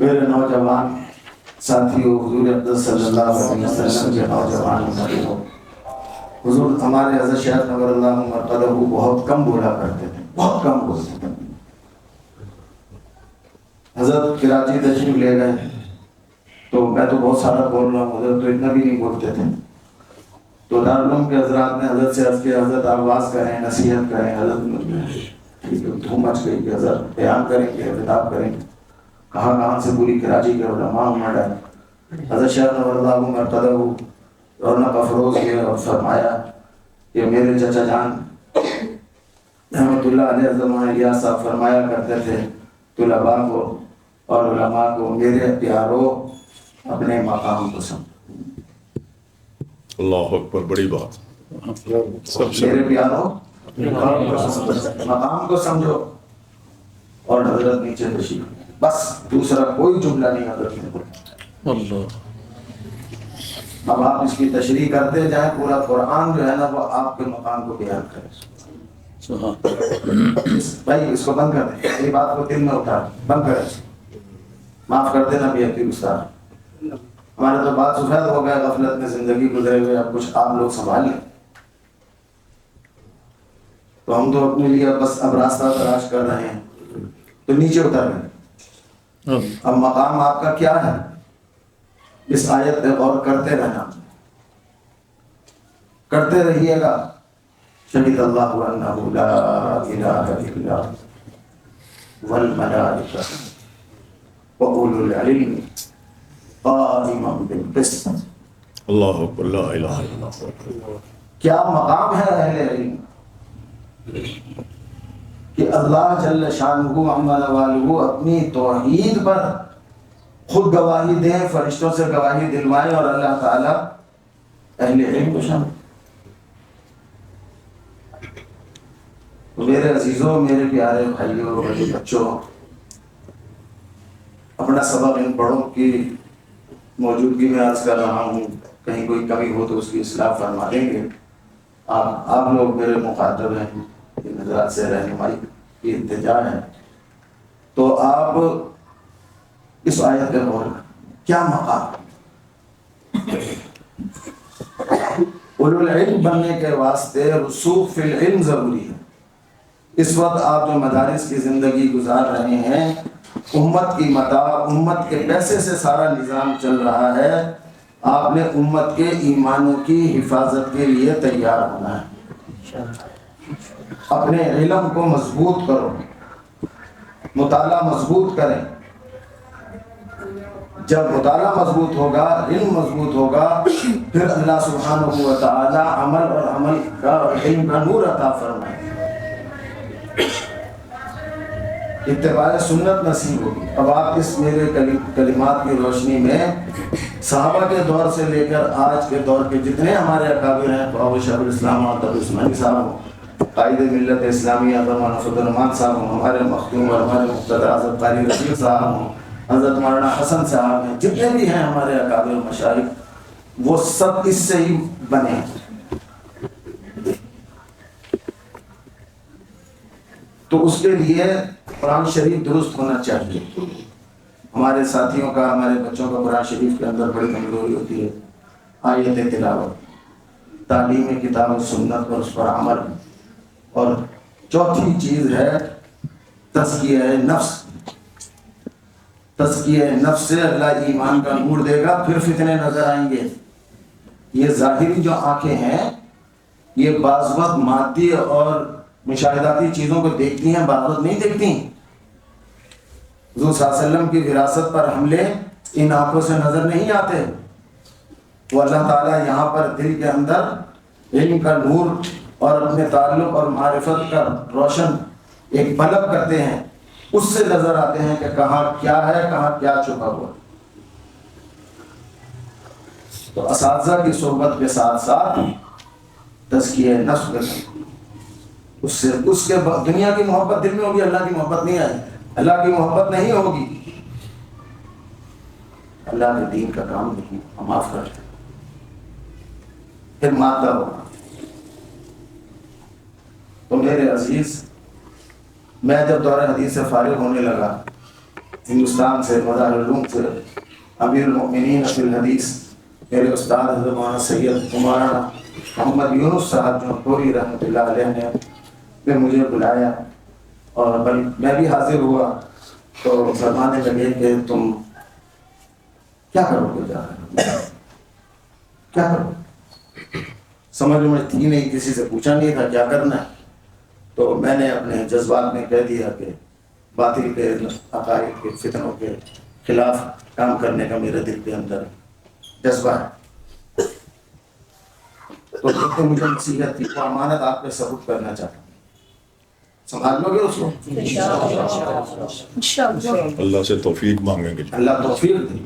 میرے نوجوان ساتھیوں، حضور اقدس صلی اللہ علیہ وسلم کے نوجوان بھائیوں، حضور ہمارے حضرت شیخ نور اللہ مرقدہ بہت کم بولا کرتے تھے، بہت کم بولتے تھے۔ حضرت کراچی تشریف لے گئے تو میں تو بہت سارا بول رہا ہوں، حضرت تو اتنا بھی نہیں بولتے تھے۔ تو دارالعلوم کے حضرات نے حضرت سے عرض کیا، حضرت آواز کریں، نصیحت کریں۔ حضرت دھوم مچ گئی کہ حضرت بیان کریں گے، خطاب کریں گے۔ کہاں سے پوری کراچی کے علماء امڑ آئے۔ حضرت شیخ نور اللہ مرقدہ رونق افروز کیے اور فرمایا کہ میرے چچا جان رحمۃ اللہ علیہ حضرت الیاس صاحب فرمایا کرتے تھے طلباء کو اور علماء کو، میرے پیارو اپنے مقام کو سمجھو۔ اللہ اکبر، بڑی بات۔ میرے پیارو مقام کو سمجھو، اور حضرت نیچے تشریف، بس دوسرا کوئی جملہ نہیں حضرت نے بولا۔ اللہ، اب آپ اس کی تشریح کرتے جائیں، پورا قرآن جو ہے نا وہ آپ کے مقام کو بیان کرے۔ بھائی اس کو بند کر دیں، یہ بات کو دل میں اٹھا بند کریں، معاف کر دینا بھی ہے استاد، ہمارے تو بات سفید ہو گئے، غفلت میں زندگی گزرے ہوئے، اب کچھ آپ لوگ سنبھال لیں۔ تو ہم تو اپنے لیے بس اب راستہ تلاش کر رہے ہیں، تو نیچے اتر گئے۔ اب مقام آپ کا کیا ہے، اس آیت پہ غور کرتے رہنا، کرتے رہیے گا۔ شہید اللہ انہ لا الہ الا والملائکہ واولو العلم قائما بالقسط۔ اللہ اکبر، لا الہ الا اللہ۔ کیا مقام ہے اہل علم کہ اللہ جل شانہ عما نوالہ اپنی توحید پر خود گواہی دیں، فرشتوں سے گواہی دلوائیں، اور اللہ تعالیٰ اہل علم کو شامل۔ میرے عزیزوں، میرے پیارے بھائیوں، میرے بچوں، اپنا سبق ان بڑوں کی موجودگی میں عرض کر رہا ہوں، کہیں کوئی کمی ہو تو اس کی اصلاح فرما دیں گے۔ آپ لوگ میرے مخاطب ہیں، ان حضرات سے رہنمائی کی التجا ہے، تو آپ اس آیت پہ غور کریں، کیا مقام؟ اولو العلم بننے کے واسطے رسوخ فی العلم ضروری ہے۔ اس وقت آپ جو مدارس کی زندگی گزار رہے ہیں، امت کی متاع، امت کے پیسے سے سارا نظام چل رہا ہے، آپ نے امت کے ایمانوں کی حفاظت کے لیے تیار ہونا ہے۔ اپنے علم کو مضبوط کرو، مطالعہ مضبوط کریں۔ جب مطالعہ مضبوط ہوگا، علم مضبوط ہوگا، پھر اللہ سبحانہ و تعالی عمل اور عمل کا علم کا نور عطا فرمائے، اتباع سنت نصیب ہوگی۔ اب آپ اس میرے کلمات کی روشنی میں صحابہ کے دور سے لے کر آج کے دور کے جتنے ہمارے اکابر ہیں، خواہ شیخ الاسلام عطا عثمانی صاحب ہوں، قائد ملت اسلامیہ مولانا فضل الرحمان صاحب ہوں، ہمارے مختوم اور ہمارے مقتدر حضرت قاری رشید صاحب ہوں، حضرت مولانا حسن صاحب ہیں، جتنے بھی ہیں ہمارے اکابر مشائخ، وہ سب اس سے ہی بنے ہیں۔ تو اس کے لیے قرآن شریف درست ہونا چاہیے۔ ہمارے ساتھیوں کا، ہمارے بچوں کا قرآن شریف کے اندر بڑی کمزوری ہوتی ہے، آیت تلاوت، تعلیم کتاب و سنت اور اس پر عمل، اور چوتھی چیز ہے تزکیہ نفس۔ تزکیہ نفس سے اللہ ایمان کا نور دے گا، پھر فتنے نظر آئیں گے۔ یہ ظاہری جو آنکھیں ہیں، یہ بعض وقت مادی اور مشاہداتی چیزوں کو دیکھتی ہیں، بعض وقت نہیں دیکھتی۔ حضور صلی اللہ علیہ وسلم کی وراثت پر حملے ان آنکھوں سے نظر نہیں آتے، وہ اللہ تعالیٰ یہاں پر دل کے اندر علم کا نور اور اپنے تعلق اور معرفت کا روشن ایک بلب کرتے ہیں، اس سے نظر آتے ہیں کہ کہاں کیا ہے، کہاں کیا چھپا ہوا۔ تو اساتذہ کی صحبت کے ساتھ ساتھ تزکیہ نفس کرنا، اس کے دنیا کی محبت دل میں ہوگی، اللہ کی محبت نہیں آئی، اللہ کی محبت نہیں ہوگی، اللہ کے دین کا کام نہیں، ہم معاف کر دیں، پھر مادہ ہوگا۔ تو میرے عزیز، میں جب دور حدیث سے فارغ ہونے لگا ہندوستان سے مظاہر العلوم سے امیر المؤمنین فی الحدیث میرے استاد حضرت مولانا سید مولانا محمد یونس صاحب جو پوری رحمۃ اللہ علیہ نے پھر مجھے بلایا اور میں بھی حاضر ہوا تو فرمانے لگے کہ تم کیا کرو گے جا رہے کیا کرو؟ سمجھ میں تھی نہیں، کسی سے پوچھا نہیں تھا کیا کرنا ہے، تو میں نے اپنے جذبات میں کہہ دیا کہ باطل کے عقائد کے فتنوں کے خلاف کام کرنے کا میرے دل کے اندر جذبہ ہے۔ تو جب کہ مجھے نصیحت تھی وہ امانت آپ پہ ثبوت کرنا چاہتا ہوں، سنبھال لو گے اس کو اللہ سے توفیق مانگیں گے۔ اللہ توفیق دے۔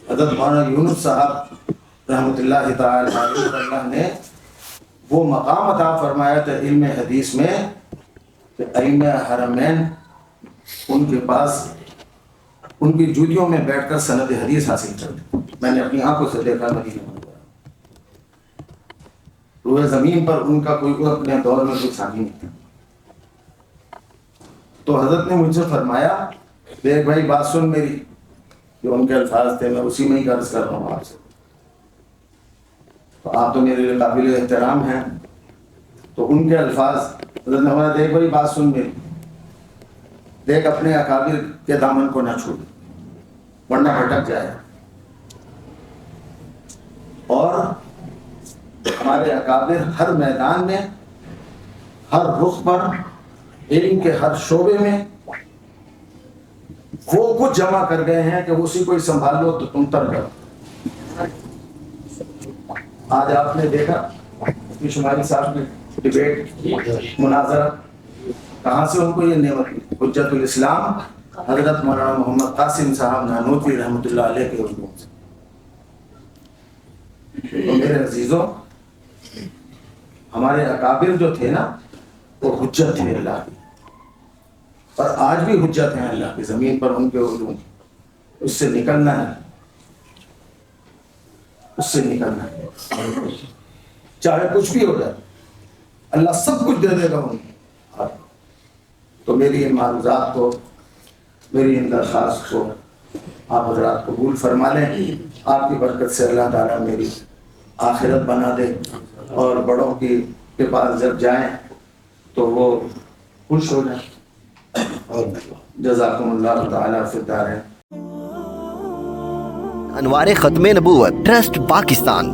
حضرت مولانا یونس صاحب رحمۃ اللہ تعالی علیہ اللہ نے وہ مقام عطا فرمایا تھا علم حدیث میں کہ ائمہ حرمین ان کے پاس ان کی جوتیوں میں بیٹھ کر سند حدیث حاصل کرتے۔ میں نے اپنی آنکھوں سے دیکھا مدینہ میں، روئے زمین پر ان کا کوئی اپنے دور میں کوئی ثانی نہیں تھا۔ تو حضرت نے مجھ سے فرمایا دیکھ بھائی بات سن میری، جو ان کے الفاظ تھے میں اسی میں ہی عرض کر رہا ہوں آپ سے، تو آپ تو میرے لیے قابل احترام ہیں، تو ان کے الفاظ حضرت نے فرمایا دیکھ بھائی بات سن میری، دیکھ اپنے اکابر کے دامن کو نہ چھوڑ ورنہ بھٹک جائے، اور ہمارے اکابر ہر میدان میں ہر رخ پر علم کے ہر شعبے میں وہ کچھ جمع کر گئے ہیں کہ اسی کو ہی سنبھال لو تو تم تر کرو۔ آج آپ نے دیکھا کہ شمالی صاحب کی ڈیبیٹ مناظرہ، کہاں سے ان کو یہ نعمت ملی؟ حجت الاسلام حضرت مولانا محمد قاسم صاحب نانوتوی رحمۃ اللہ علیہ کے علوم سے۔ تو میرے عزیزوں، ہمارے اکابر جو تھے نا وہ حجت تھے اللہ کی، اور آج بھی حجت ہیں اللہ کی زمین پر ان کے علوم، اس سے نکلنا ہے، اس سے نکلنا ہے، چاہے کچھ بھی ہو جائے اللہ سب کچھ دے دے گا ان کو۔ تو میری ان معروضات کو، میری ان درخواست کو آپ حضرات قبول فرما لیں، آپ کی برکت سے اللہ تعالیٰ میری آخرت بنا دے، اور بڑوں کے پاس جب جائیں تو وہ خوش ہو جائیں۔ جزاکم اللہ تعالیٰ فی الدارین۔ انوار ختم نبوت ٹرسٹ پاکستان